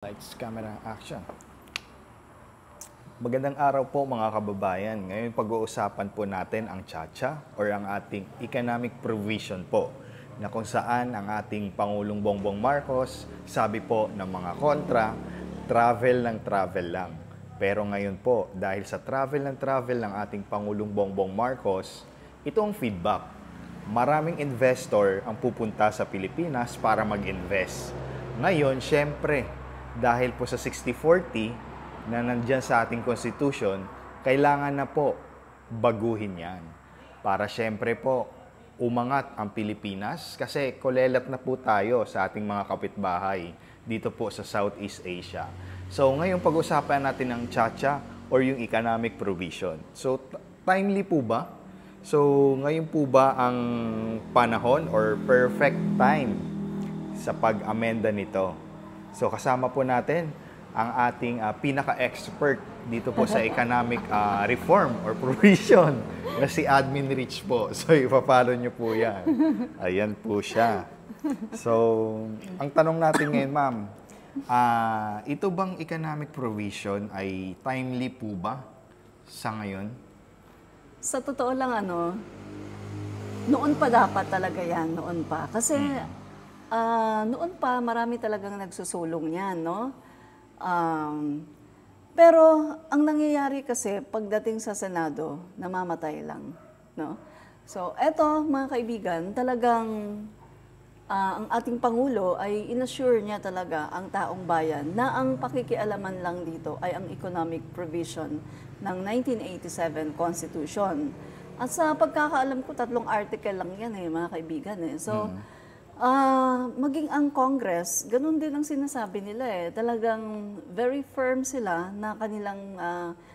Lights, camera, action. Magandang araw po mga kababayan. Ngayon pag-uusapan po natin ang Chacha or ang ating economic provision po na kung saan ang ating Pangulong Bongbong Marcos sabi po ng mga kontra, travel ng travel lang. Pero ngayon po, dahil sa travel ng travel ng ating Pangulong Bongbong Marcos, ito ang feedback. Maraming investor ang pupunta sa Pilipinas para mag-invest. Ngayon, syempre, dahil po sa 60-40 na nandyan sa ating Constitution, kailangan na po baguhin yan. Para syempre po, umangat ang Pilipinas kasi kolelat na po tayo sa ating mga kapitbahay dito po sa Southeast Asia. So ngayon pag-usapan natin ang Chacha or yung economic provision. So timely po ba? So ngayon po ba ang panahon or perfect time sa pag-amenda nito? So kasama po natin ang ating pinaka-expert dito po sa economic reform or provision na si Admin Rich po. So ipapalo nyo po yan. Ayan po siya. So ang tanong natin ngayon, ma'am, ito bang economic provision ay timely po ba sa ngayon? Sa totoo lang, noon pa dapat talaga yan, noon pa. Kasi noon pa, marami talagang nagsusulong yan, no? Pero ang nangyayari kasi, pagdating sa Senado, namamatay lang, no? So, eto, mga kaibigan, talagang ang ating Pangulo ay inassure niya talaga ang taong bayan na ang pakikialaman lang dito ay ang economic provision ng 1987 Constitution. At sa pagkakaalam ko, 3 article lang yan mga kaibigan. So, maging ang Congress, ganun din ang sinasabi nila Talagang very firm sila na kanilang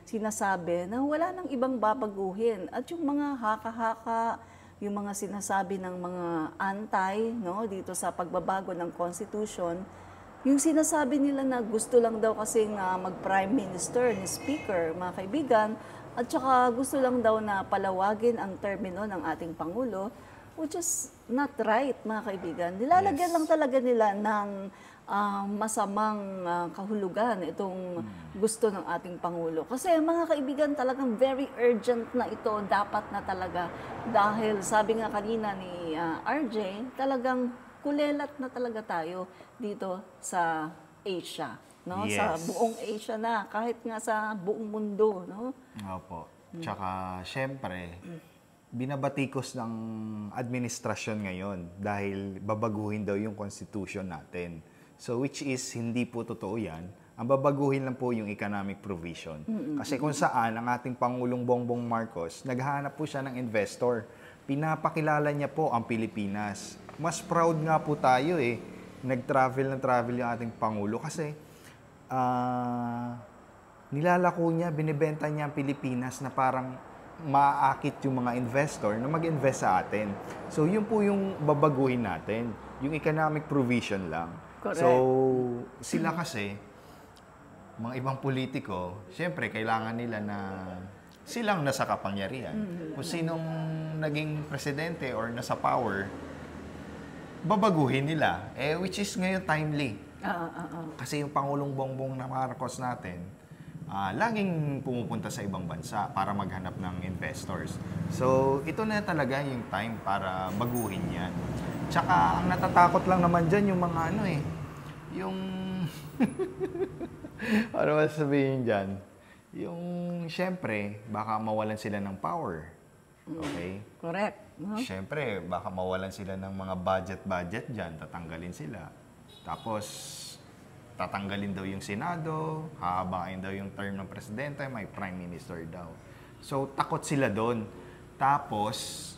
sinasabi na wala nang ibang babaguhin. At yung mga haka-haka, yung mga sinasabi ng mga antay, no, dito sa pagbabago ng Constitution, yung sinasabi nila na gusto lang daw kasing mag-Prime Minister ni Speaker, mga kaibigan, at saka gusto lang daw na palawagin ang termino ng ating Pangulo, which is not right, mga kaibigan. Nilalagyan lang talaga nila ng masamang kahulugan itong gusto ng ating Pangulo. Kasi mga kaibigan, talagang very urgent na ito, dapat na talaga. Dahil sabi nga kanina ni RJ, talagang kulelat na talaga tayo dito sa Asia. No? Yes. Sa buong Asia na, kahit nga sa buong mundo. No? Opo. Tsaka, syempre, binabatikos ng administrasyon ngayon dahil babaguhin daw yung constitution natin. So, which is, hindi po totoo yan. Ang babaguhin lang po yung economic provision. Kasi kung saan ang ating Pangulong Bongbong Marcos, naghahanap po siya ng investor. Pinapakilala niya po ang Pilipinas. Mas proud nga po tayo Nag-travel ng travel yung ating Pangulo kasi nilalako niya, binibenta niya ang Pilipinas na parang maaakit yung mga investor na mag-invest sa atin. So, yun po yung babaguhin natin. Yung economic provision lang. Correct. So, sila kasi, mga ibang politiko, siyempre, kailangan nila na silang nasa kapangyarihan. Kung sinong naging presidente or nasa power, babaguhin nila. Which is ngayon timely. Kasi yung Pangulong Bongbong na Marcos natin, laging pumupunta sa ibang bansa para maghanap ng investors. So, ito na talaga yung time para baguhin yan. Tsaka, ang natatakot lang naman dyan yung mga yung... ano ba sabihin dyan? Yung, syempre, baka mawalan sila ng power. Okay? Correct. No? Syempre, baka mawalan sila ng mga budget dyan, tatanggalin sila. Tapos, tatanggalin daw yung Senado, hahabain daw yung term ng presidente, may prime minister daw. So, takot sila doon. Tapos,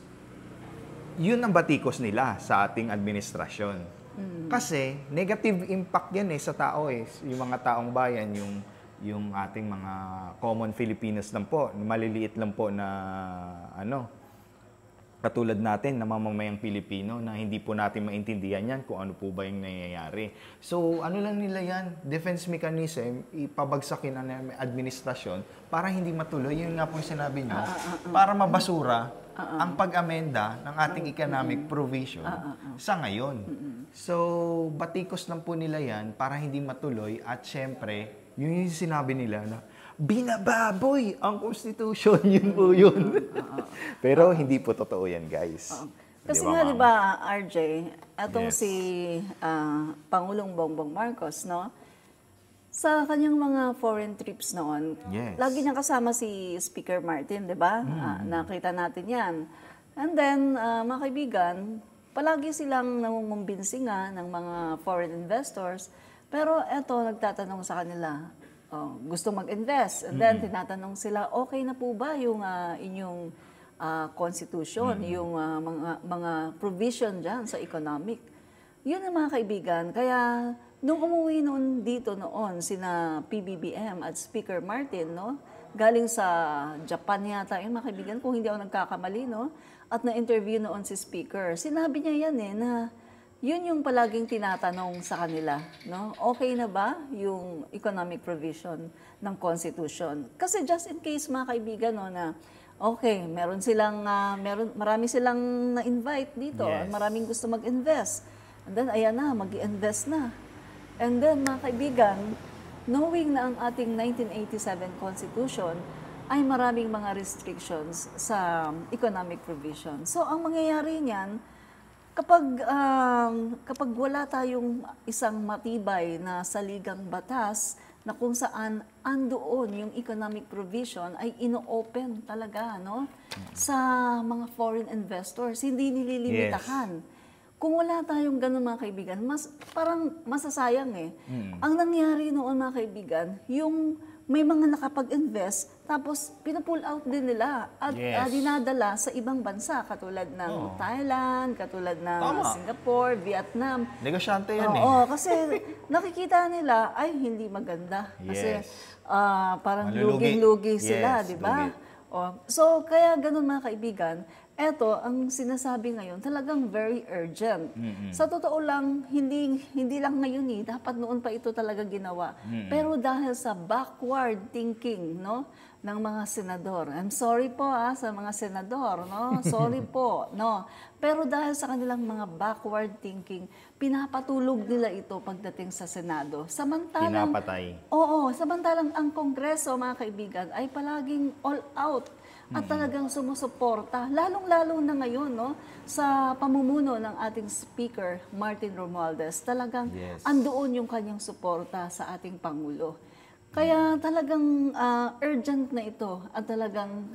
yun ang batikos nila sa ating administrasyon. Kasi, negative impact yan sa tao Yung mga taong bayan, yung ating mga common Filipinos lang po, maliliit lang po na katulad natin na mamamayang Pilipino na hindi po natin maintindihan yan kung ano po ba yung nangyayari. So, ano lang nila yan, defense mechanism, ipabagsakin ang administrasyon para hindi matuloy. Yun nga po yung sinabi nyo, para mabasura ang pag-amenda ng ating economic provision sa ngayon. So, batikos lang po nila yan para hindi matuloy at syempre, yun yung sinabi nila na binababoy ang Constitution, yun po yun. Pero hindi po totoo yan, guys. Kasi Di ba, nga, ma'am? di ba, RJ, atong Yes. si Pangulong Bongbong Marcos, no? Sa kanyang mga foreign trips noon, Yes. lagi niyang kasama si Speaker Martin, di ba? Nakita natin yan. And then, mga kaibigan, palagi silang nangungumbinsi nga ng mga foreign investors. Pero eto, nagtatanong sa kanila, gusto mag-invest. And then, tinatanong sila, okay na po ba yung inyong constitution, yung mga provision dyan sa economic? Yun ang mga kaibigan. Kaya, nung umuwi noon dito noon, sina PBBM at Speaker Martin, no? Galing sa Japan yata, yung mga kaibigan, kung hindi ako nagkakamali, no? At na-interview noon si Speaker. Sinabi niya yan na yun yung palaging tinatanong sa kanila, no? Okay na ba yung economic provision ng Constitution? Kasi just in case, mga kaibigan, no, na okay, marami silang na-invite dito, Yes. maraming gusto mag-invest. And then, ayan na, mag-invest na. And then, mga kaibigan, knowing na ang ating 1987 Constitution ay maraming mga restrictions sa economic provision. So, ang mangyayari niyan, kapag wala tayong isang matibay na saligang batas na kung saan andoon yung economic provision ay ino-open talaga, no? Sa mga foreign investors, hindi nililimitahan. Kung wala tayong ganun, mga kaibigan, parang masasayang eh. Ang nangyari noon, mga kaibigan, yung may mga nakapag-invest, tapos pinupull out din nila at dinadala sa ibang bansa, katulad ng Thailand, katulad ng Singapore, Vietnam. Negosyante yan eh. Oo, kasi nakikita nila, ay hindi maganda. Kasi parang Malulugi. luging-lugi sila, Yes, di ba? lugi. So, kaya ganun, mga kaibigan, eto, ang sinasabi ngayon, talagang very urgent. Sa totoo lang, hindi lang ngayon dapat noon pa ito talaga ginawa. Pero dahil sa backward thinking, no, ng mga senador. I'm sorry po sa mga senador, no? Sorry po, no. Pero dahil sa kanilang mga backward thinking, pinapatulog nila ito pagdating sa Senado. Samantalang Pinapatay. Oo, samantalang ang Kongreso, mga kaibigan, ay palaging all out at talagang sumusuporta, lalong-lalo na ngayon, no, sa pamumuno ng ating Speaker, Martin Romualdez. Talagang andoon yung kanyang suporta sa ating Pangulo. Kaya talagang urgent na ito at talagang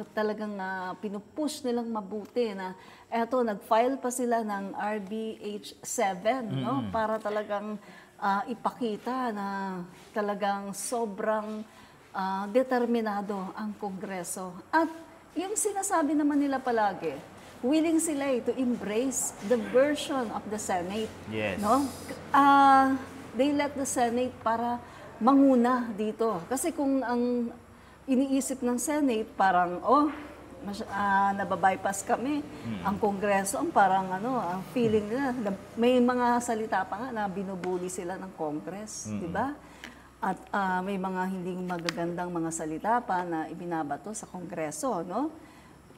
pinupush nilang mabuti na eto, nag-file pa sila ng RBH 7, no, para talagang ipakita na talagang sobrang determinado ang Kongreso. At yung sinasabi naman nila palagi, willing sila to embrace the version of the Senate. Yes. No? They let the Senate para manguna dito. Kasi kung ang iniisip ng Senate, parang, nababypass kami. Ang Kongreso, ang parang ang feeling nila, may mga salita pa nga na binubuli sila ng Congress, di ba? At may mga hindi magagandang mga salita pa na ibinabato sa Kongreso, no?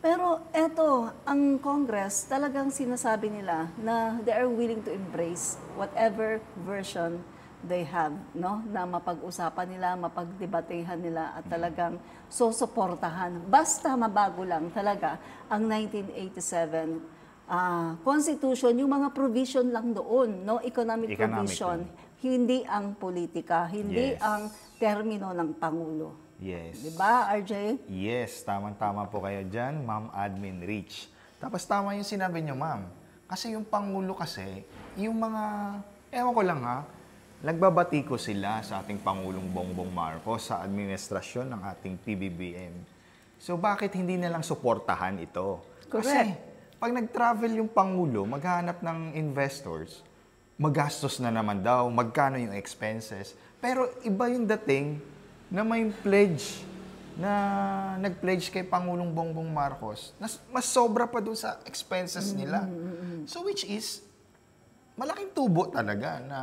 Pero eto, ang Congress, talagang sinasabi nila na they are willing to embrace whatever version they have, no? Na mapag-usapan nila, mapagdebatehan nila at talagang susuportahan. Basta mabago lang talaga ang 1987 Constitution, yung mga provision lang doon, no? Economic provision. Hindi ang politika, hindi ang termino ng Pangulo. Yes. Di ba, RJ? Yes, tamang-tama po kayo dyan, Ma'am Admin Rich. Tapos tama yung sinabi nyo, Ma'am. Kasi yung Pangulo kasi, yung mga, ewan ko lang nagbabati ko sila sa ating Pangulong Bongbong Marcos sa administrasyon ng ating PBBM. So bakit hindi na lang suportahan ito? Correct. Kasi pag nag-travel yung Pangulo, maghanap ng investors, magastos na naman daw, magkano yung expenses. Pero iba yung dating na may pledge na nag-pledge kay Pangulong Bongbong Marcos, mas sobra pa doon sa expenses nila. So which is, malaking tubo talaga na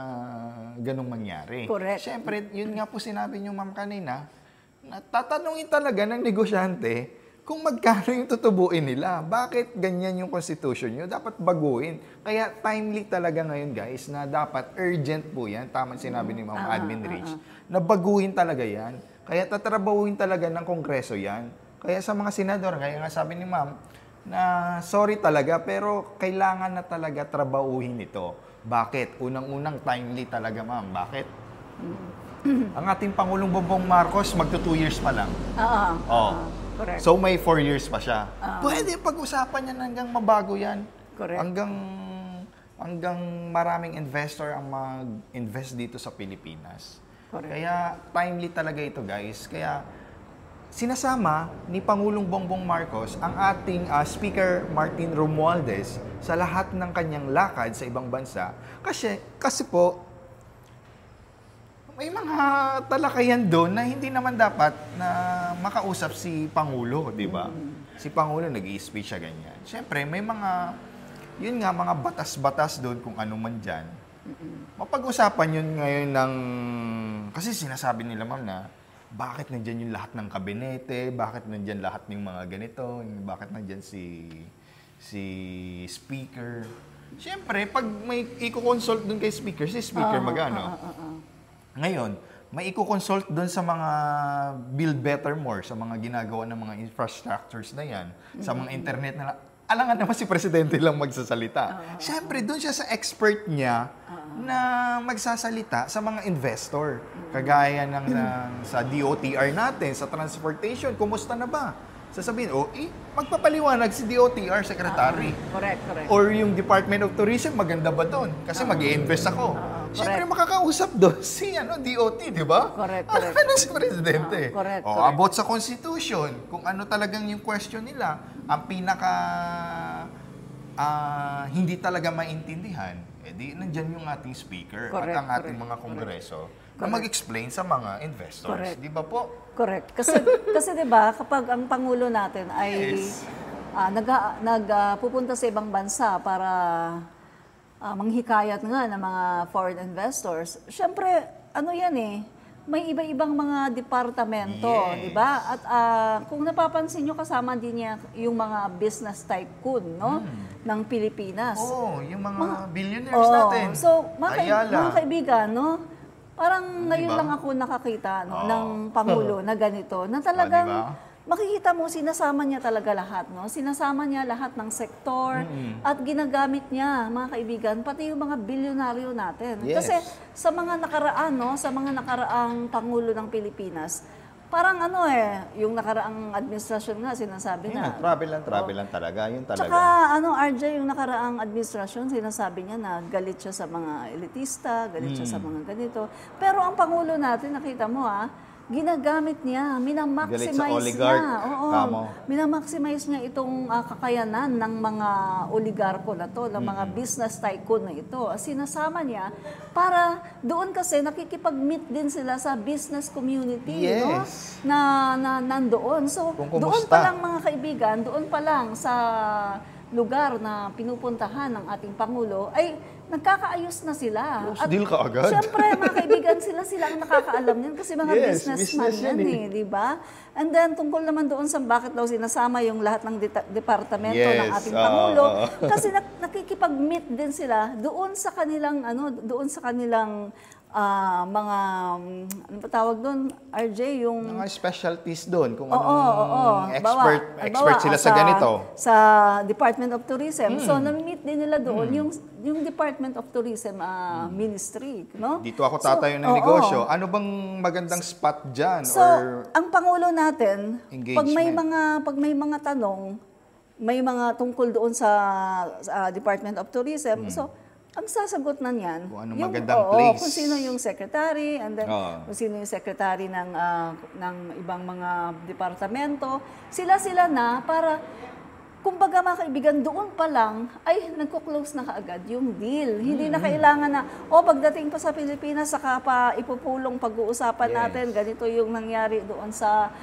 ganong mangyari. Correct. Siyempre, yun nga po sinabi niyo, ma'am, kanina, na tatanungin talaga ng negosyante kung magkano yung tutubuin nila. Bakit ganyan yung constitution nyo? Dapat baguhin. Kaya timely talaga ngayon, guys, na dapat urgent po yan. Tama sinabi ni Ma'am Admin Rich. Na baguhin talaga yan. Kaya tatrabahuin talaga ng Kongreso yan. Kaya sa mga senador, kaya nga sabi ni Ma'am, na sorry talaga, pero kailangan na talaga trabahuhin ito. Bakit? Unang-unang timely talaga, Ma'am. Bakit? Ang ating Pangulong Bongbong Marcos, magto 2 years pa lang. Correct. So may 4 years pa siya. Pwede pag-usapan yan hanggang mabago yan. Correct. Hanggang maraming investor ang mag-invest dito sa Pilipinas. Correct. Kaya timely talaga ito, guys. Kaya sinasama ni Pangulong Bongbong Marcos ang ating Speaker Martin Romualdez sa lahat ng kanyang lakad sa ibang bansa. Kasi po, may mga talakayan doon na hindi naman dapat na makausap si Pangulo, di ba? Si Pangulo nag-i-speech siya ganyan. Siyempre, may mga, yun nga, mga batas-batas doon kung ano man dyan. Mapag-usapan yun ngayon ng, kasi sinasabi nila, ma'am, na bakit nandyan yung lahat ng kabinete, bakit nandyan lahat ng mga ganito, bakit nandyan si Speaker. Siyempre, pag may i-consult doon kay Speaker, si Speaker magano. Ngayon, may i-consult doon sa mga build better more, sa mga ginagawa ng mga infrastructures na yan, sa mga internet na alangan naman si Presidente lang magsasalita. Siyempre, doon siya sa expert niya na magsasalita sa mga investor. Kagaya ng sa DOTR natin, sa transportation, kumusta na ba? Sasabihin, magpapaliwanag si DOTR Secretary. Correct. Or yung Department of Tourism, maganda ba doon? Kasi mag-i-invest ako. Siyempre, makakausap doon si DOT, di ba? Correct. Ano si Presidente? Correct. About sa Constitution, kung ano talagang yung question nila, ang pinaka hindi talaga maintindihan, di nandyan yung ating Speaker at ang ating mga Kongreso na mag-explain sa mga investors. Di ba po? Correct. Kasi 'di ba, kapag ang pangulo natin ay nagpupunta sa ibang bansa para manghikayat nga ng mga foreign investors, syempre ano 'yan may iba-ibang mga departamento, Yes. 'di ba? At kung napapansin niyo, kasama din niya yung mga business tycoon, no, ng Pilipinas. Yung mga billionaires natin. So, Ayala. mga kaibigan, no? Parang ngayon Diba? lang ako nakakita ng Pangulo na ganito, na talagang diba? makikita mo, sinasama niya talaga lahat, no? Sinasama niya lahat ng sektor at ginagamit niya, mga kaibigan, pati yung mga bilyonaryo natin. Yes. Kasi sa mga nakaraan, no, sa mga nakaraang Pangulo ng Pilipinas, parang yung nakaraang administrasyon nga, sinasabi na. Travel lang talaga. Yun talaga. Tsaka RJ, yung nakaraang administrasyon, sinasabi niya na galit siya sa mga elitista, galit siya sa mga ganito. Pero ang Pangulo natin, nakita mo ginagamit niya, minamaximize Galit sa oligarch. niya. Kamo. Minamaximize niya itong kakayanan ng mga oligarko na to, ng mga business tycoon na ito. Sinasama niya para doon kasi nakikipag-meet din sila sa business community, no? Yes. Na nandoon. So, Kung doon kumusta. pa lang mga kaibigan, doon pa lang sa lugar na pinupuntahan ng ating Pangulo, ay nagkakaayos na sila. Close deal ka agad. Siyempre, mga kaibigan, sila ang nakakaalam niyan kasi mga Yes, businessman business yan yan di ba? And then, tungkol naman doon sa bakit daw sinasama yung lahat ng departamento ng Yes, ating Pangulo, kasi nakikipag-meet din sila doon sa kanilang, mga, ano ba tawag doon, RJ, yung Mga specialties doon, kung Oo. anong expert sila sa ganito. Sa Department of Tourism. So, nami-meet din nila doon yung Department of Tourism Ministry, no? Dito ako tatayo ng negosyo. Ano bang magandang spot dyan? So, or ang Pangulo natin, engagement. pag may mga tanong, may mga tungkol doon sa Department of Tourism, so, ang sasagot na niyan, Kung anong magandang place. kung sino yung secretary, and then kung sino yung secretary ng ibang mga departamento, sila na para kumbaga mga kaibigan, doon pa lang ay nagko-close na kaagad yung deal. Hindi na kailangan na, pagdating pa sa Pilipinas, saka pa ipupulong pag-uusapan natin, ganito yung nangyari doon sa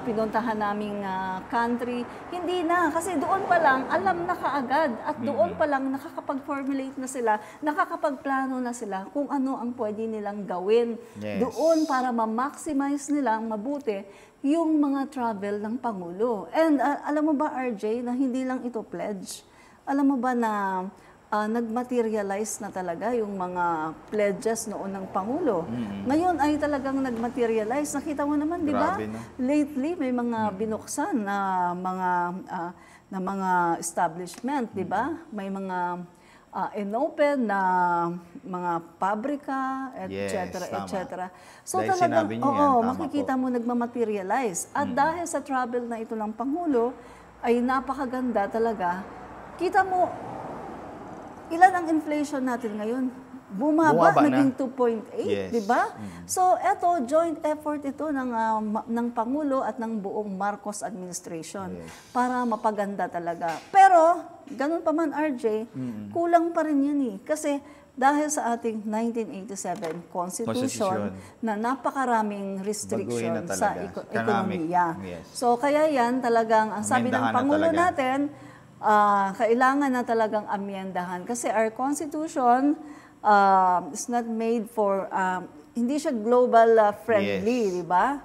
pinuntahan naming country. Hindi na, kasi doon pa lang, alam na kaagad. At doon pa lang, nakakapag-formulate na sila, nakakapagplano na sila kung ano ang pwede nilang gawin doon para ma-maximize nilang mabuti yung mga travel ng Pangulo. And alam mo ba, RJ, na hindi lang ito pledge? Alam mo ba na nag-materialize na talaga yung mga pledges noon ng Pangulo? Ngayon ay talagang nag-materialize. Nakita mo naman, di ba? Lately, may mga binuksan na mga establishment, di ba? May mga inopen na mga pabrika, etc., etc. So dahil talagang, sinabi niyo yan, tama makikita mo nagmamaterialize. At dahil sa travel na ito ng Pangulo, ay napakaganda talaga. Kita mo, ilan ang inflation natin ngayon? Bumaba naging 2.8, di ba? So, eto, joint effort ito ng Pangulo at ng buong Marcos administration para mapaganda talaga. Pero, ganun pa man, RJ, kulang pa rin yan eh. Kasi, dahil sa ating 1987 Constitution na napakaraming restriction sa ekonomiya. So, kaya yan talagang, ang sabi ng Pangulo natin, kailangan na talagang amyendahan. Kasi our Constitution is not made for, hindi siya global friendly, di ba?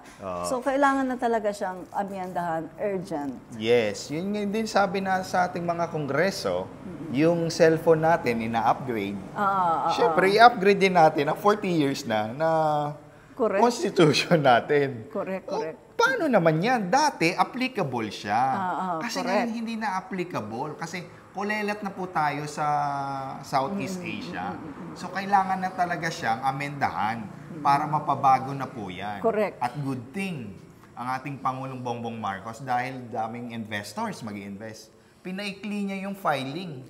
So, kailangan na talaga siyang amyendahan, urgent. Yes, yun nga din sabi na sa ating mga kongreso, yung cellphone natin ina-upgrade. Siyempre, i-upgrade din natin ang 40 years na constitution natin. Correct. Paano naman yan? Dati, applicable siya. Kasi ngayon, hindi na applicable. Kasi pulelat na po tayo sa Southeast Asia. So, kailangan na talaga siyang amendahan para mapabago na po yan. Correct. At good thing, ang ating Pangulong Bongbong Marcos, dahil daming investors mag-i-invest, pinaikli niya yung filing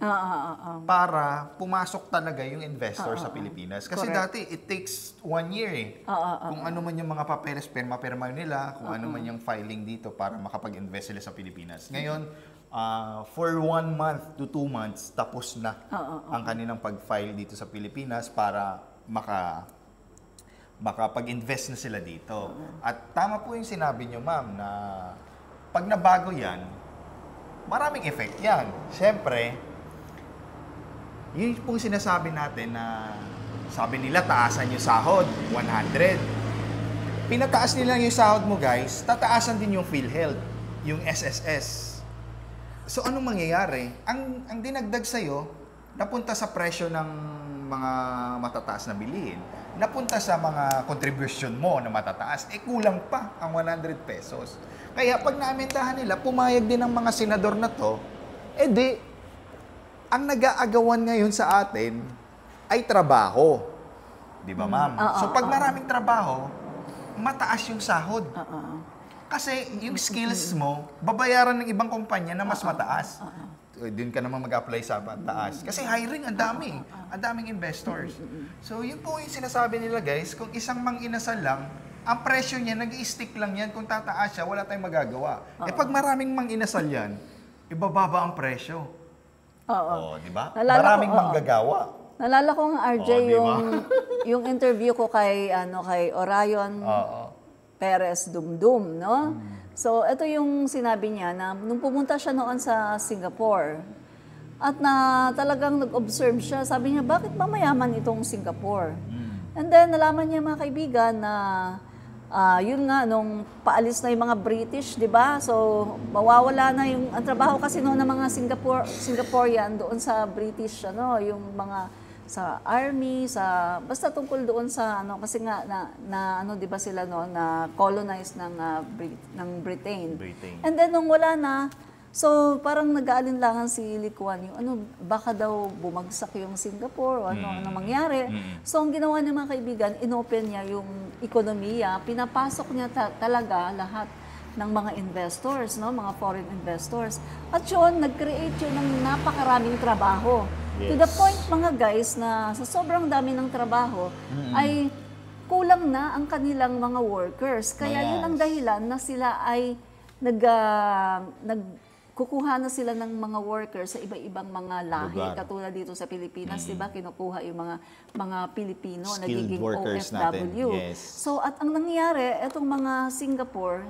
para pumasok talaga yung investor sa Pilipinas. Kasi dati, it takes 1 year eh. Kung ano man yung mga papeles, perma nila, kung ano man yung filing dito para makapag-invest sila sa Pilipinas. Ngayon, for 1 month to 2 months, tapos na ang kanilang pag-file dito sa Pilipinas para makapag-invest na sila dito. At tama po yung sinabi nyo, ma'am, na pag nabago yan, maraming effect yan. Siyempre, yun pong sinasabi natin na sabi nila taasan yung sahod, 100. Pinataas nila yung sahod mo guys, tataasan din yung PhilHealth, yung SSS. So anong mangyayari? Ang dinagdag sa'yo, napunta sa presyo ng mga matataas na bilihin, napunta sa mga contribution mo na matataas, kulang pa ang 100 pesos. Kaya pag naamentahan nila, pumayag din ng mga senador na to, ang nag-aagawan ngayon sa atin ay trabaho. Di ba, ma'am? So pag maraming trabaho, mataas yung sahod. Kasi yung skills mo, babayaran ng ibang kumpanya na mas mataas. Doon ka naman mag-apply sa taas. Kasi hiring, ang daming investors. So yun po yung sinasabi nila guys, kung isang mang-inasal lang, ang presyo niya, nag-i-stick lang yan. Kung tataas siya, wala tayong magagawa. Pag maraming mang-inasal yan, ibababa ang presyo. Di ba? Maraming manggagawa. Nalala ko nga, RJ, yung interview ko kay Orion Perez Dumdum, no? So, ito yung sinabi niya na nung pumunta siya noon sa Singapore, at na talagang nag-observe siya, sabi niya, bakit ba mayaman itong Singapore? And then, nalaman niya mga kaibigan na yun nga, nung paalis na yung mga British, di ba? So, mawawala na yung ang trabaho kasi noon ng mga Singaporean doon sa British, yung mga sa army, basta tungkol doon sa kasi nga na di ba sila na colonized ng Britain. And then nung wala na, so parang nag-aalinlangan si Lee Kuan Yew, baka daw bumagsak yung Singapore o ano mangyari. So ang ginawa niya mga kaibigan, inopen niya yung ekonomiya, pinapasok niya talaga lahat ng mga investors, mga foreign investors. At yun, nag-create yun ng napakaraming trabaho. To the point, mga guys, na sa sobrang dami ng trabaho, ay kulang na ang kanilang mga workers. Kaya yun ang dahilan na sila ay kukuha na sila ng mga workers sa iba-ibang mga lahi. Lugar. Katulad dito sa Pilipinas, di ba, kinukuha yung mga Pilipino, Skilled nagiging workers OFW. natin, yes. So, at ang nangyayari, etong mga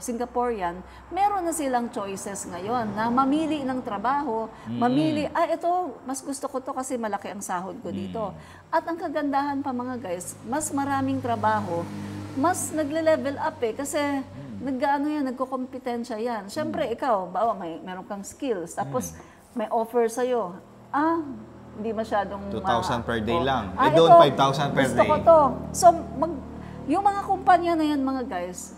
Singaporean, meron na silang choices ngayon na mamili ng trabaho, mamili, ito, mas gusto ko to kasi malaki ang sahod ko dito. At ang kagandahan pa mga guys, mas maraming trabaho, mas nagle-level up kasi nagko-kompetensya yan. Siyempre, ikaw, meron kang skills, tapos may offer sa'yo. Hindi masyadong 2,000 per day lang. ito, Doon 5,000 per gusto day. ko to. So, yung mga kumpanya na yan, mga guys,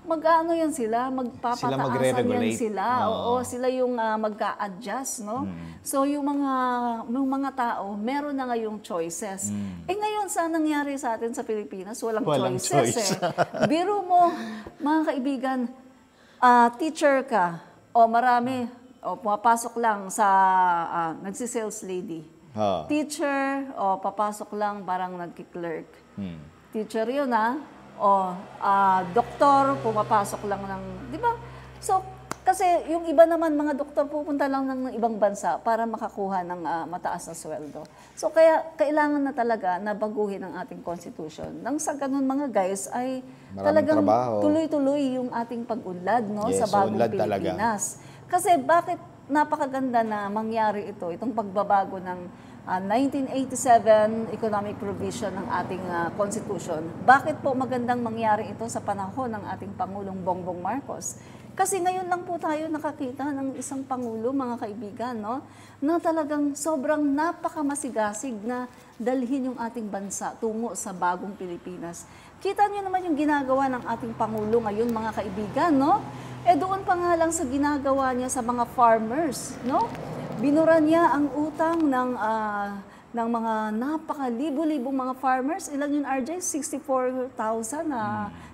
yan sila, magpapataasan yan magre-regulate. sila. Oo, sila yung magka-adjust, no? So, yung mga tao, meron na ngayong choices. Ngayon, saan nangyari sa atin sa Pilipinas? Walang choices. Biro mo, mga kaibigan, teacher ka, pumapasok lang sa nagsi-sales lady. Teacher, papasok lang parang nagki-clerk. Teacher yun, doktor, pumapasok lang ng, di ba? So, kasi yung iba naman, mga doktor, pupunta lang ng ibang bansa para makakuha ng mataas na sweldo. So, kaya kailangan na talaga na baguhin ang ating constitution. Nang sa ganun, mga guys, ay Maraming talagang trabaho. tuloy-tuloy yung ating pag-unlad, no, Yes, sa bagong unlad Pilipinas. Kasi bakit napakaganda na mangyari itong pagbabago ng 1987 economic provision ng ating constitution. Bakit po magandang mangyari ito sa panahon ng ating Pangulong Bongbong Marcos? Kasi ngayon lang po tayo nakakita ng isang Pangulo, mga kaibigan, no, na talagang sobrang napakamasigasig na dalhin yung ating bansa tungo sa bagong Pilipinas. Kita niyo naman yung ginagawa ng ating Pangulo ngayon, mga kaibigan, no? Doon pa nga lang sa ginagawa niya sa mga farmers, no? Binura niya ang utang ng mga napakalibo-libong mga farmers. Ilan yun, RJ? 64,000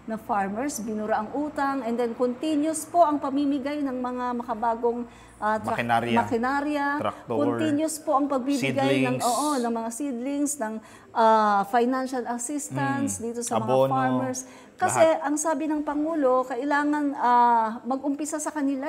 na farmers. Binura ang utang, and then continuous po ang pamimigay ng mga makabagong makinarya. Traktor, continuous po ang pagbibigay ng mga seedlings, ng financial assistance dito sa mga abono, farmers. Kasi ang sabi ng Pangulo, kailangan mag-umpisa sa kanila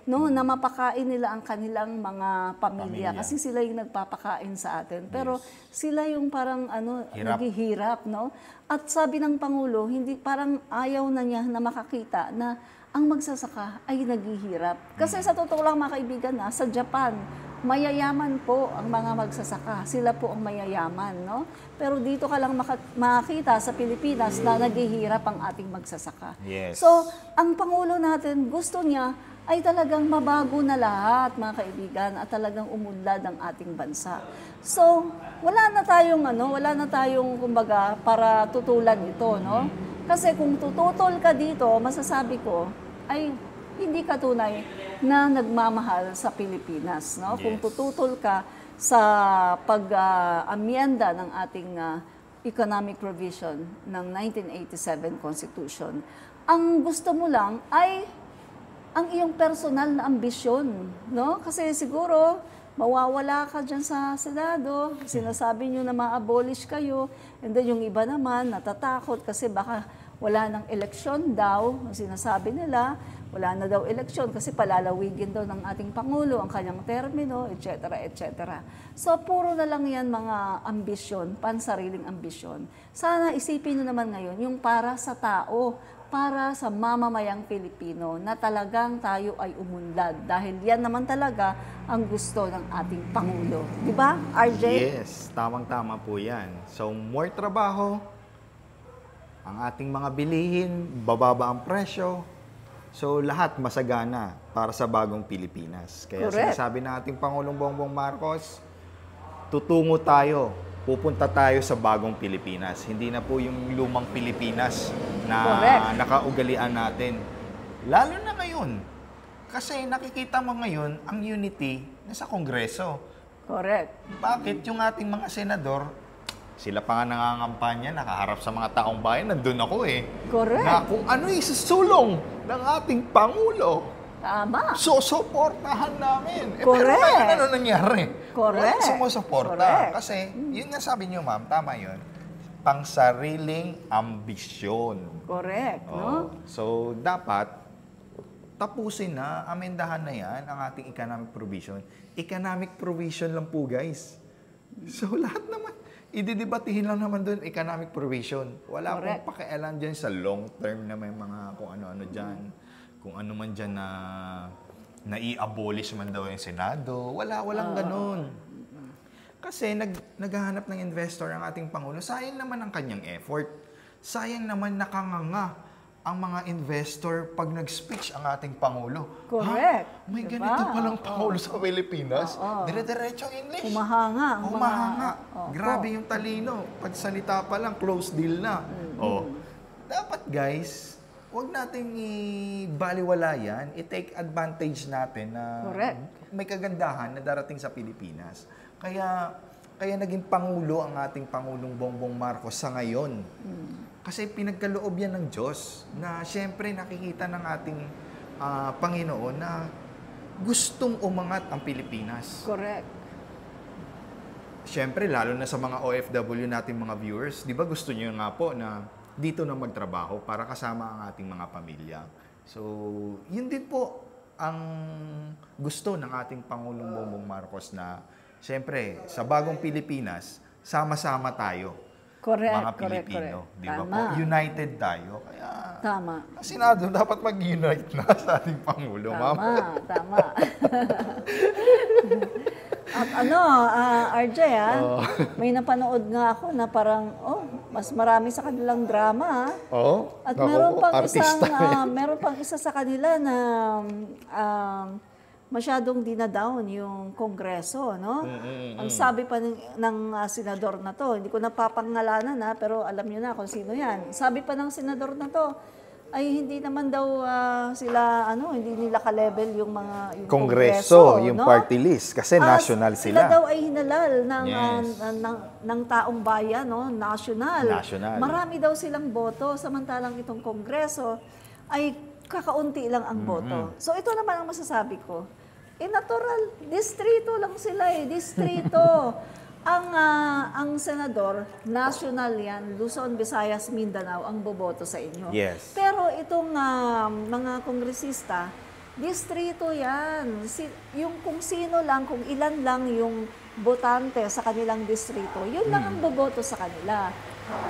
no, na mapakain nila ang kanilang mga pamilya. Kasi sila yung nagpapakain sa atin. Pero sila yung parang naghihirap, no? At sabi ng Pangulo, hindi parang ayaw na niya na makakita na ang magsasaka ay naghihirap. Kasi sa totoo lang, mga kaibigan, sa Japan, mayayaman po ang mga magsasaka. Sila po ang mayayaman, no? Pero dito ka lang makakita sa Pilipinas na naghihirap ang ating magsasaka. Yes. So, ang Pangulo natin, gusto niya ay talagang mabago na lahat, mga kaibigan, at talagang umunlad ang ating bansa. So, wala na tayong kumbaga para tutulan ito, no? Kasi kung tututol ka dito, masasabi ko ay hindi ka tunay na nagmamahal sa Pilipinas, no? Yes. Kung tututol ka sa pag-amyenda ng ating economic provision ng 1987 Constitution, ang gusto mo lang ay ang iyong personal na ambisyon, no? Kasi siguro mawawala ka dyan sa Senado, sinasabi nyo na ma-abolish kayo, and then yung iba naman natatakot kasi baka wala ng eleksyon daw, sinasabi nila, wala na daw eleksyon kasi palalawigin daw ng ating Pangulo ang kanyang termino, etc., etc. So, puro na lang yan mga ambisyon, pansariling ambisyon. Sana isipin nyo naman ngayon yung para sa tao, para sa mamamayang Pilipino na talagang tayo ay umunlad. Dahil yan naman talaga ang gusto ng ating Pangulo. Di ba, RJ? Yes, tamang-tama po yan. So, more trabaho, ang ating mga bilihin, bababa ang presyo. So, lahat masagana para sa bagong Pilipinas. Kaya Correct. sinasabi ng ating Pangulong Bongbong Marcos, tutungo tayo, pupunta tayo sa bagong Pilipinas. Hindi na po yung lumang Pilipinas na Correct. nakaugalian natin. Lalo na ngayon. Kasi nakikita mo ngayon ang unity na sa Kongreso. Correct. Bakit yung ating mga senador, sila pa nga nangangampanya, nakaharap sa mga taong bayan, nandun ako Correct. Na kung ano susulong ng ating Pangulo, Tama. susuportahan namin. Pero Correct. ngayon, ano nangyari? Correct. Walang sumusuporta. Correct. Kasi, yun nga sabi niyo, ma'am, tama yun, pangsariling ambisyon. Correct, no? So, dapat, tapusin na, amendahan na yan ang ating economic provision. Economic provision lang po, guys. So, lahat naman, ididebatihin lang naman doon, economic provision. Wala Correct. pong pakialam dyan sa long term na may mga kung ano-ano dyan. Kung ano man dyan na nai-abolish man daw yung Senado. Walang ganun. Kasi naghahanap ng investor ang ating Pangulo. Sayang naman ang kanyang effort. Sayang naman nakanganga ang mga investor pag nag-speech ang ating Pangulo. Correct. Ha? May Diba? ganito palang Pangulo sa Pilipinas. Dire-diretso English. Humahanga. Grabe yung talino. Pag salita pa lang, close deal na. Dapat guys, huwag nating ibaliwala yan. I-take advantage natin na Correct. may kagandahan na darating sa Pilipinas. Kaya naging Pangulo ang ating Pangulong Bongbong Marcos sa ngayon. Kasi pinagkaloob yan ng Diyos na siyempre nakikita ng ating Panginoon na gustong umangat ang Pilipinas. Correct. Siyempre, lalo na sa mga OFW nating mga viewers, di ba gusto niyo nga po na dito na magtrabaho para kasama ang ating mga pamilya. So, yun din po ang gusto ng ating Pangulong Bongbong Marcos na siyempre, sa bagong Pilipinas, sama-sama tayo. Correct. Mga Pilipino. Di ba po? United tayo. Kaya, Tama. ang Senado dapat mag-unite na sa ating Pangulo, ma'am. Tama. At RJ, may napanood nga ako na parang, mas marami sa kanilang drama. At meron pang isa sa kanila na masyadong dinadown yung Kongreso, no? Ang sabi pa ng senador na to, hindi ko napapangalanan pero alam niyo na kung sino yan. Sabi pa ng senador na to, ay hindi naman daw sila, hindi nila ka-level yung mga yung Kongreso, yung no? party list, kasi national sila. Sila daw ay hinalal ng taong bayan, no? National. Marami daw silang boto, samantalang itong Kongreso ay kakaunti lang ang boto. So ito naman ang masasabi ko. Natural, distrito lang sila distrito. Ang senador, national yan, Luzon, Visayas, Mindanao, ang boboto sa inyo. Yes. Pero itong mga kongresista, distrito yan. Yung kung sino lang, kung ilan lang yung botante sa kanilang distrito, yun lang ang boboto sa kanila.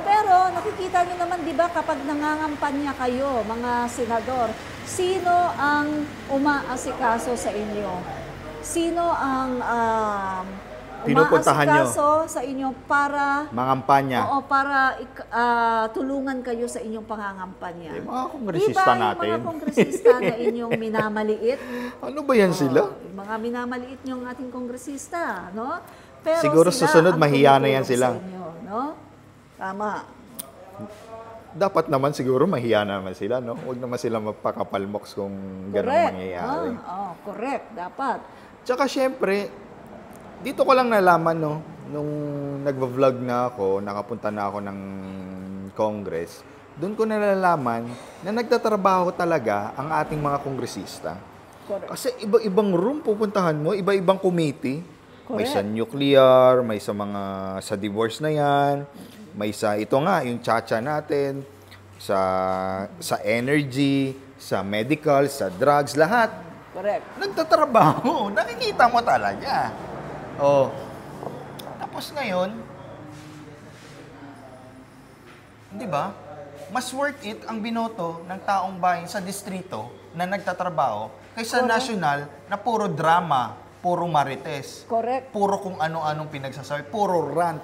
Pero nakikita niyo naman, di ba, kapag nangangampanya kayo, mga senador, sino ang umaasikaso sa inyo? Sino ang pinupuntahan umaasikaso sa inyo para mangampanya? Oo, para tulungan kayo sa inyong pangangampanya. Yung mga kongresista natin. Yung mga kongresista na inyong minamaliit. Ano ba yan sila? Yung mga minamaliit yung ating kongresista, no? Pero siguro sila susunod, ang mahiya na yan tumutulong sila. sa inyo, no? Tama. Dapat naman siguro mahiya naman sila, no? Huwag naman sila magpakapalmoks kung gano'ng mangyayari. Correct. Dapat. Tsaka syempre, dito ko lang nalaman, no? Nung nagva-vlog na ako, nakapunta na ako ng Congress, doon ko nalalaman na nagtatrabaho talaga ang ating mga kongresista. Correct. Kasi iba-ibang room pupuntahan mo, iba-ibang committee. Correct. May sa nuclear, may sa divorce na yan, may sa ito nga, yung chacha natin, sa energy, sa medical, sa drugs, lahat. Correct. Nagtatrabaho. Nakikita mo talaga. Tapos ngayon, di ba? Mas worth it ang binoto ng taong bayan sa distrito na nagtatrabaho kaysa national na puro drama, puro marites. Correct. Puro kung ano-anong pinagsasabi, puro rant.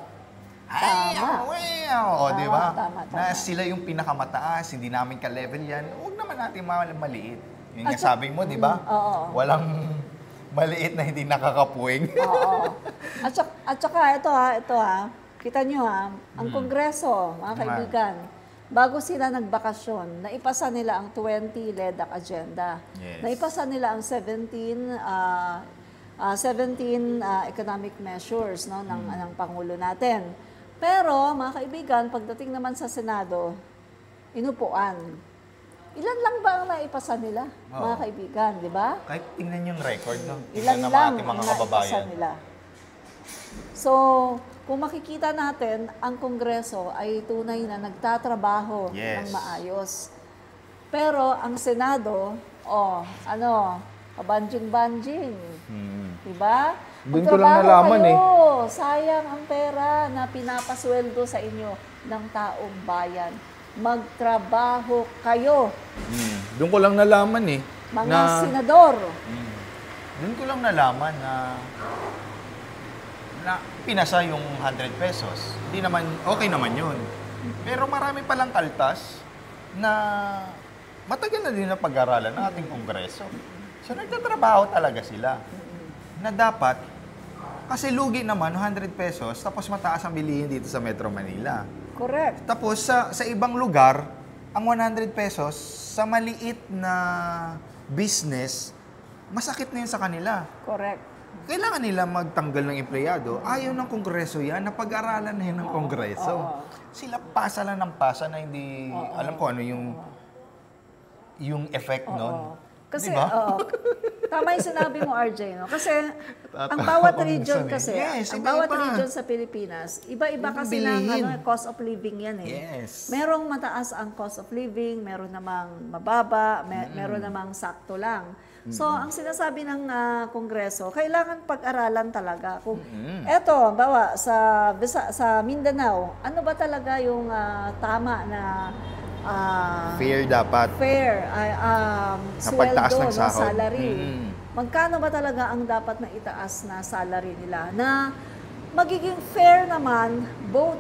Tama. Di ba? Tama. Na sila yung pinakamataas, hindi namin ka-level yan. Huwag naman natin maliit. Yung sabi mo, di ba? Walang maliit na hindi nakakapuwing. Oo. At saka ito kita nyo ang Kongreso, mga kaibigan, bago sila nagbakasyon, naipasa nila ang 20 LEDAC agenda. Yes. Naipasa nila ang 17 economic measures ng Pangulo natin. Pero, mga kaibigan, pagdating naman sa Senado, inupuan. Ilan lang ba ang naipasa nila, mga kaibigan, di ba? Kahit tingnan yung record, no? Ilan Tingnan lang ating ang mga naipasa kababayan. nila. So, kung makikita natin, ang Kongreso ay tunay na nagtatrabaho ng maayos. Pero ang Senado, kabanjing-banjing. Diba? Doon ko lang nalaman kayo. Sayang ang pera na pinapasweldo sa inyo ng taong bayan. Magtrabaho kayo. Doon ko lang nalaman Mga senador. Doon ko lang nalaman na pinasa yung 100 pesos. Hindi naman, okay naman yun. Pero marami palang kaltas na matagal na din na pag-aralan ng ating Kongreso. So nagtatrabaho talaga sila. Na dapat, kasi lugi naman, 100 pesos, tapos mataas ang bilihin dito sa Metro Manila. Correct. Tapos sa ibang lugar, ang 100 pesos, sa maliit na business, masakit na yun sa kanila. Correct. Kailangan nila magtanggal ng empleyado. Ayaw ng Kongreso yan, napag-aralan na yun ng Kongreso. Sila pasa lang ng pasa na hindi, alam ko ano yung effect nun. Kasi, diba? tama yung sinabi mo, RJ, no? Kasi, ang bawat region kasi, ang bawat region sa Pilipinas, iba-iba kasi ng cost of living yan Yes. Merong mataas ang cost of living, meron namang mababa, meron namang sakto lang. So, ang sinasabi ng Kongreso, kailangan pag-aralan talaga. Kung eto, bawa, sa Mindanao, ano ba talaga yung tama na fair dapat. Fair, Pagtaas sweldo, ng sahod. salary. Magkano ba talaga ang dapat na itaas na salary nila? Na magiging fair naman both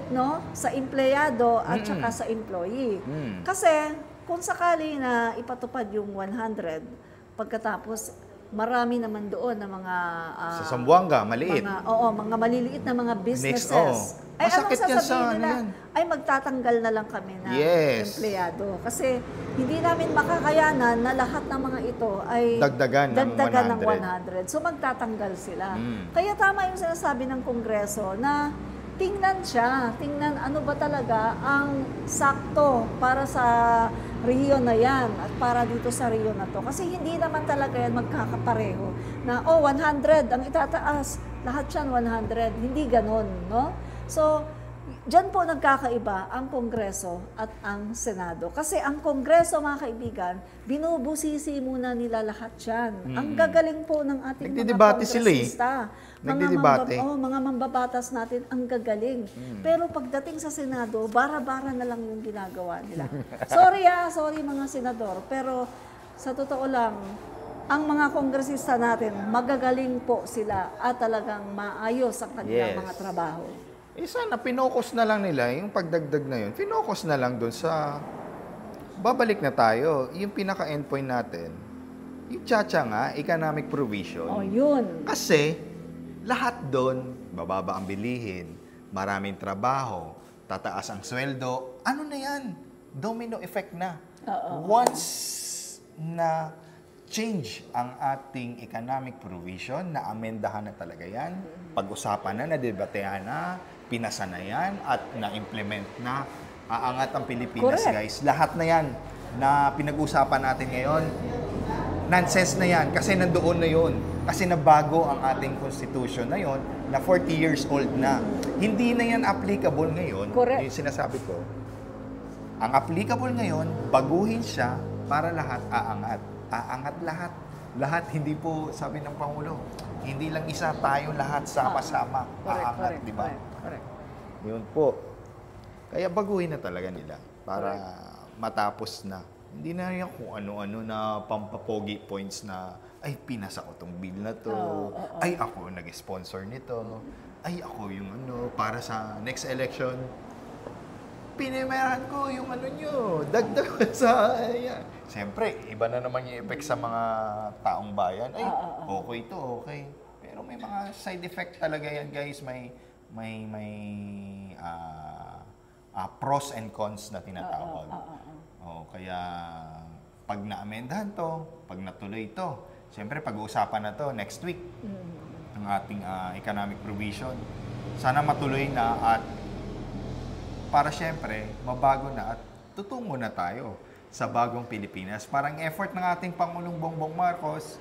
sa empleyado at saka sa employee. Kasi kung sakali na ipatupad yung 100, pagkatapos marami naman doon na mga sa Zamboanga, maliit. Mga maliliit na mga businesses. Ay, anong sasabihin nila? Ay, magtatanggal na lang kami na empleyado. Kasi hindi namin makakayanan na lahat ng mga ito ay dagdagan ng 100. So, magtatanggal sila. Kaya tama yung sinasabi ng Kongreso na tingnan ano ba talaga ang sakto para sa rehiyon na yan at para dito sa rehiyon na to. Kasi hindi naman talaga yan magkakapareho na, 100 ang itataas, lahat yan 100. Hindi ganon, no? So, dyan po nagkakaiba ang Kongreso at ang Senado. Kasi ang Kongreso, mga kaibigan, binubusisi muna nila lahat yan. Ang gagaling po ng ating mga kongresista. Mga mambabatas natin, ang gagaling. Pero pagdating sa Senado, bara-bara na lang yung ginagawa nila. Sorry mga senador, pero sa totoo lang, ang mga kongresista natin, magagaling po sila at talagang maayos ang kanilang mga trabaho. Sana pinokus na lang nila, yung pagdagdag na yun, pinokus na lang doon sa, babalik na tayo, yung pinaka-endpoint natin, yung tsa-tsa nga, economic provision. Yun. Kasi, lahat doon, bababa ang bilihin, maraming trabaho, tataas ang sweldo, ano na yan? Domino effect na. Once na change ang ating economic provision, na amendahan na talaga yan, pag-usapan na, nadebatehan na, pinasa na yan, at na-implement na, aangat ang Pilipinas. Correct. Guys. Lahat na yan na pinag-usapan natin ngayon, nonsense na yan, kasi nandoon na yun. Kasi nabago ang ating constitution na yon na 40 years old na. Hindi na yan applicable ngayon. Correct. Yung sinasabi ko. Ang applicable ngayon, baguhin siya para lahat aangat. Aangat lahat. Lahat, hindi po, sabi ng Pangulo, hindi lang isa, tayo lahat sama-sama aangat, di ba? Correct. Yun po. Kaya baguhin na talaga nila para matapos na. Hindi na yan kung ano-ano na pampapogi points na, ay, pinasa ko tong bill na to. Ay, ako nag-sponsor nito. Ay, ako yung para sa next election, pinimerahan ko yung nyo, dagdag sa, Siyempre, iba na naman yung effect sa mga taong bayan. Ay, okay to, okay. Pero may mga side effect talaga yan, guys. May pros and cons na tinatawag. Kaya pag na-amendahan to, pag natuloy to, siyempre pag-uusapan na to next week ng ating economic provision. Sana matuloy na at para siyempre mabago na at tutungo na tayo sa bagong Pilipinas. Parang effort ng ating Pangulong Bongbong Marcos,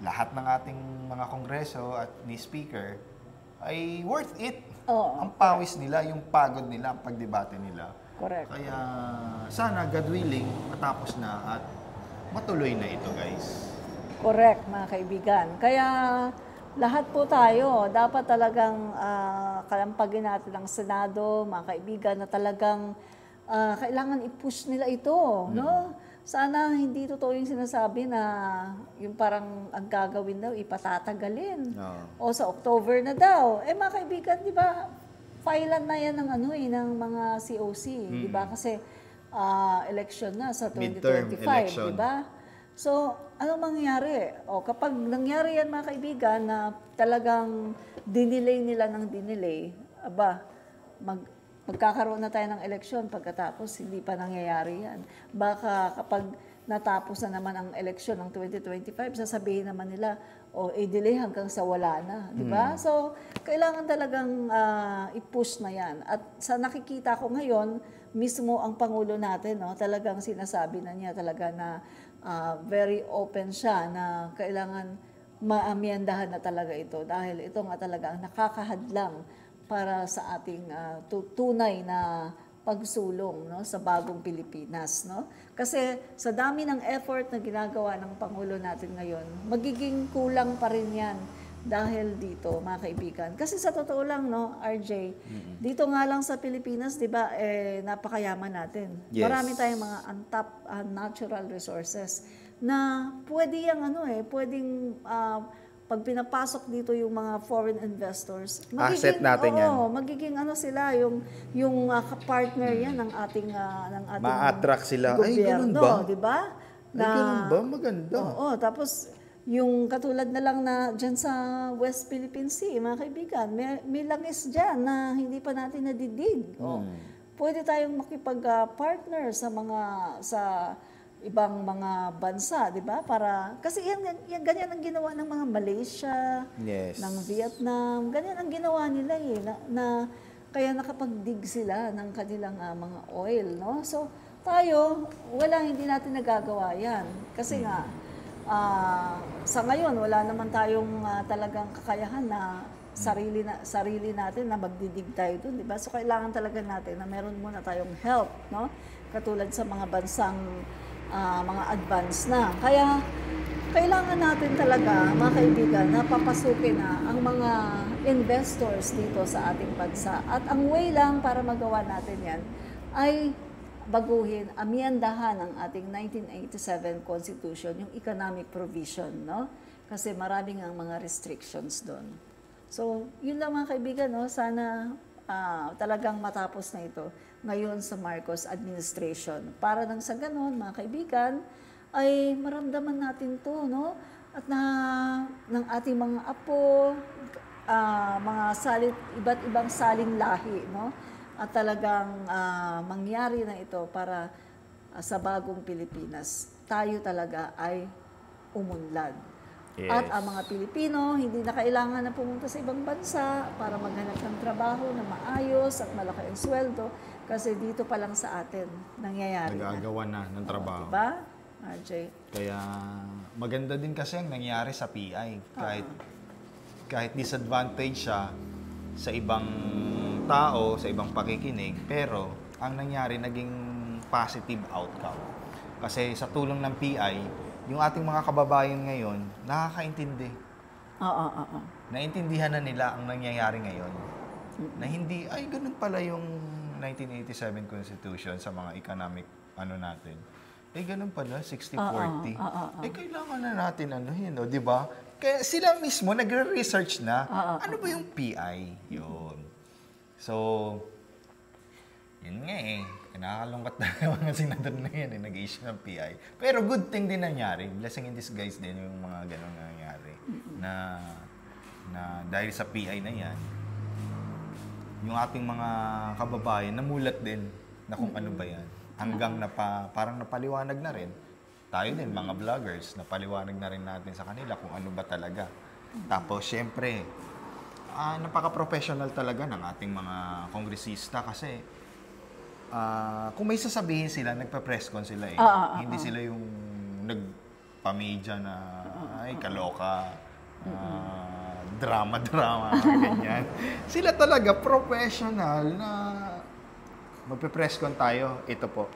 lahat ng ating mga kongreso at ni Speaker ay worth it. Ang pawis nila, yung pagod nila, ang pagdebate nila Correct. Kaya sana, God willing, matapos na at matuloy na ito, guys. Correct, mga kaibigan. Kaya lahat po tayo, dapat talagang kalampagin natin ang Senado, mga kaibigan, na talagang kailangan i-push nila ito, no? Sana hindi totoo yung sinasabi na yung parang ang gagawin daw, ipatatagalin. O sa October na daw. Mga kaibigan, di ba, filean na yan ng ng mga COC, di ba? Kasi election na sa 2025, di ba? So, ano mangyayari? Kapag nangyari yan, mga kaibigan, na talagang dinelay nila ng dinelay, magkakaroon na tayo ng eleksyon pagkatapos hindi pa nangyayari yan. Baka kapag natapos na naman ang eleksyon ng 2025, sasabihin naman nila, delay hanggang sa wala na. Di ba? So, kailangan talagang i-push na yan. At sa nakikita ko ngayon, mismo ang Pangulo natin, talagang sinasabi na niya talaga na very open siya na kailangan maamyendahan na talaga ito dahil ito nga talaga ang nakakahadlang para sa ating tunay na pagsulong sa bagong Pilipinas. Kasi sa dami ng effort na ginagawa ng Pangulo natin ngayon, magiging kulang pa rin yan dahil dito, mga kaibigan. Kasi sa totoo lang, RJ, dito nga lang sa Pilipinas, di ba, napakayaman natin. Yes. Marami tayong mga untapped natural resources na pwede yung pwedeng pag pinapasok dito yung mga foreign investors, asset natin yan. Magiging sila, yung partner yan ng ating ma-attract sila. gobyerno, Ay, ganun ba? Di ba? Ay, ganun ba? Maganda. Tapos yung katulad na lang na dyan sa West Philippine Sea, mga kaibigan, may langis dyan na hindi pa natin nadidig. Pwede tayong makipag-partner sa ibang mga bansa, di ba? Kasi ganyan ang ginawa ng mga Malaysia, ng Vietnam, ganyan ang ginawa nila kaya nakapagdig sila ng kanilang mga oil, no? So, tayo, hindi natin nagagawa yan. Kasi nga, sa ngayon, wala naman tayong talagang kakayahan na sarili natin na magdidig tayo doon, di ba? So, kailangan talaga natin na meron muna tayong help, no? Katulad sa mga bansang mga advance na. Kaya, kailangan natin talaga, mga kaibigan, na papasukin na ang mga investors dito sa ating bansa. At ang way lang para magawa natin yan ay baguhin, amyendahan ang ating 1987 Constitution, yung economic provision, no? Kasi maraming ang mga restrictions doon. So, yun lang mga kaibigan, no? Sana talagang matapos na ito ngayon sa Marcos administration. Para nang sa ganon, mga kaibigan, ay maramdaman natin to, no? At ng ating mga apo, mga iba't ibang saling lahi, no? At talagang mangyari na ito para sa bagong Pilipinas. Tayo talaga ay umunlad. Yes. At ang mga Pilipino, hindi na kailangan na pumunta sa ibang bansa para maghanap ng trabaho na maayos at malaki ang sweldo kasi dito pa lang sa atin nangyayari nagagawa na ng trabaho. Diba, RJ? Kaya maganda din kasi ang nangyari sa PI. Kahit disadvantage siya sa ibang tao, sa ibang pakikinig, pero ang nangyari naging positive outcome. Kasi sa tulong ng PI, yung ating mga kababayan ngayon, nakakaintindi. Naintindihan na nila ang nangyayari ngayon. Na hindi, ay ganun pala yung 1987 Constitution sa mga economic natin. Ganun pala, 60-40. Kailangan na natin di ba? Kaya sila mismo nagre-research na, ano ba yung PI? Yun. So, yun nga nakakalungkot na yung mga senador na yan nag-issue ng PI. Pero good thing din nangyari. Blessing in disguise din yung mga ganun nangyari. Na dahil sa PI na yan, yung ating mga kababayan namulat din na kung ano ba yan. Hanggang parang napaliwanag na rin. Tayo din, mga vloggers, napaliwanag na rin natin sa kanila kung ano ba talaga. Tapos, syempre, napaka-professional talaga ng ating mga kongresista kasi kung may sasabihin sila, nagpa-press con sila Hindi sila yung nagpa-media na, kaloka, drama, ganyan. Sila talaga professional na magpe-presscon tayo, ito po.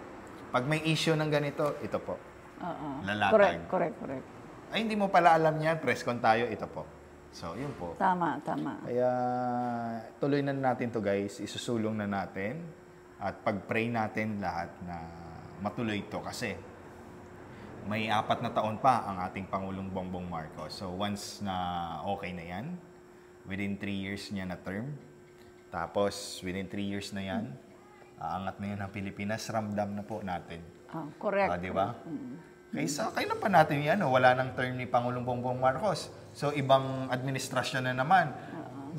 Pag may issue ng ganito, ito po. Oo. Lalatag. Correct. Ay, hindi mo pala alam yan, presscon tayo, ito po. So, yun po. Tama. Kaya, tuloy na natin to guys. Isusulong na natin. At pag-pray natin lahat na matuloy to. Kasi, may 4 na taon pa ang ating Pangulong Bongbong Marcos. So, once na okay na yan, within 3 years niya na term, tapos within 3 years na yan, aangat na yan ang Pilipinas, ramdam na po natin. Correct. Di ba? Kaysa, kailan pa natin yan? Wala nang term ni Pangulong Bongbong Marcos. So, ibang administrasyon na naman.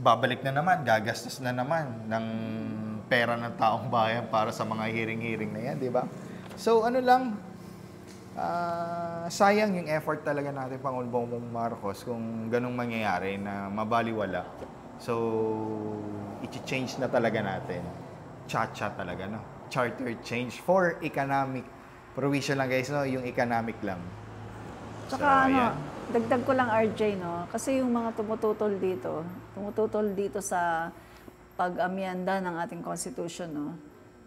Babalik na naman, gagastos na naman ng pera ng taong bayan para sa mga hearing-hearing na yan, di ba? So, ano lang, sayang yung effort talaga natin, Pangulong Bongbong Marcos, kung ganong mangyayari na mabaliwala. So, i-change na talaga natin. Cha-cha talaga, no? Charter change for economic provision lang, guys, no? Yung economic lang. Tsaka So, ayan. dagdag ko lang RJ, no? Kasi yung mga tumututol dito sa pag-amyenda ng ating Constitution, no?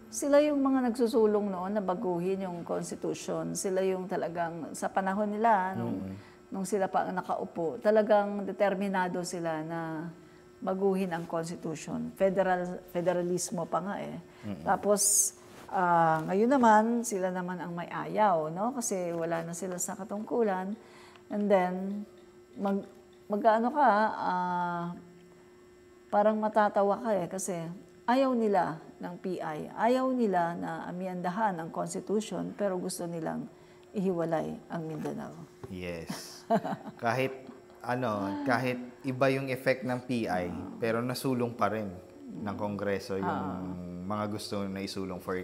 Sila yung mga nagsusulong noon na baguhin yung Constitution. Sila yung talagang, sa panahon nila, nung sila pa nakaupo, talagang determinado sila na baguhin ang Constitution. Federalismo pa nga eh. Tapos, ngayon naman, sila naman ang may ayaw, no? Kasi wala na sila sa katungkulan. And then, mag-ano ka, parang matatawa ka eh. Kasi ayaw nila ng PI. Ayaw nila na amyendahan ang Constitution, pero gusto nilang ihiwalay ang Mindanao. Yes. kahit iba yung effect ng PI, pero nasulong pa rin ng Kongreso yung mga gusto na isulong for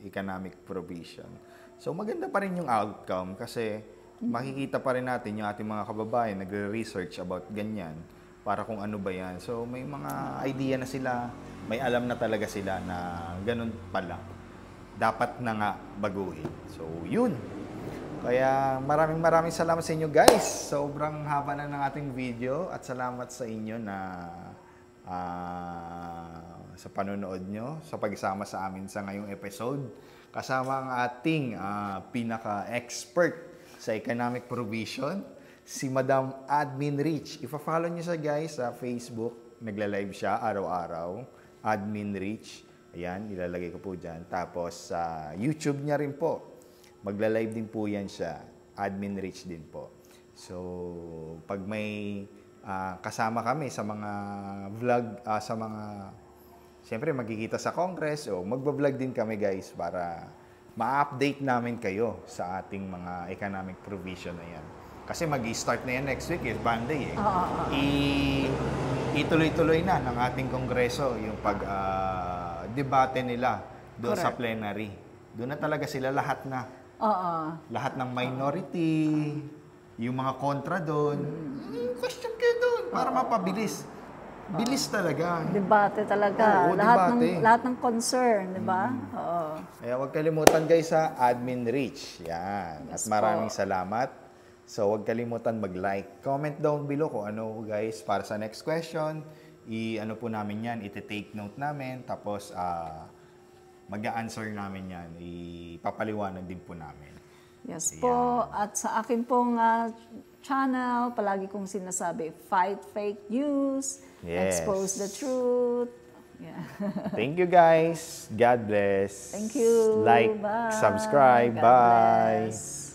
economic provision. So maganda pa rin yung outcome kasi makikita pa rin natin yung ating mga kababayan nagre-research about ganyan para kung ano ba yan. So may mga idea na sila, may alam na talaga sila na ganun pala. Dapat na nga baguhin. So yun. Kaya maraming salamat sa inyo guys. Sobrang haba na ng ating video at salamat sa inyo na sa panonood nyo, sa pagsama sa amin sa ngayong episode. Kasama ang ating pinaka-expert sa economic provision, si Madam Admin Rich. Ipa-follow nyo siya guys sa Facebook. Nagla-live siya araw-araw. Admin Rich. Ayan, ilalagay ko po dyan. Tapos sa YouTube niya rin po. Magla-live din po yan siya. Admin Rich din po. So, pag may kasama kami sa mga vlog, sa mga, siyempre magkikita sa Congress, o magbablog din kami guys para ma-update namin kayo sa ating mga economic provision na yan. Kasi mag-i-start na yan next week, Monday eh. Ituloy-tuloy na ng ating Kongreso yung pag-debate nila doon sa plenary. Doon na talaga sila lahat na. Lahat ng minority, yung mga kontra doon, question kayo doon para mapabilis. Bilis talaga. Debate talaga. Oo, debate. Lahat ng concern, di ba? Oo. Kaya huwag kalimutan guys sa Admin Rich. Yan. Yes, at maraming salamat. So huwag kalimutan mag-like. Comment down below kung ano guys para sa next question. I-ano po namin yan, iti-take note namin. Tapos mag-a-answer namin yan. Ipapaliwanag din po namin. Yes po. At sa akin pong channel, palagi kong sinasabi, fight fake news, Yes. expose the truth. Yeah. Thank you guys. God bless. Thank you. Like, Bye. subscribe. God Bye. bless.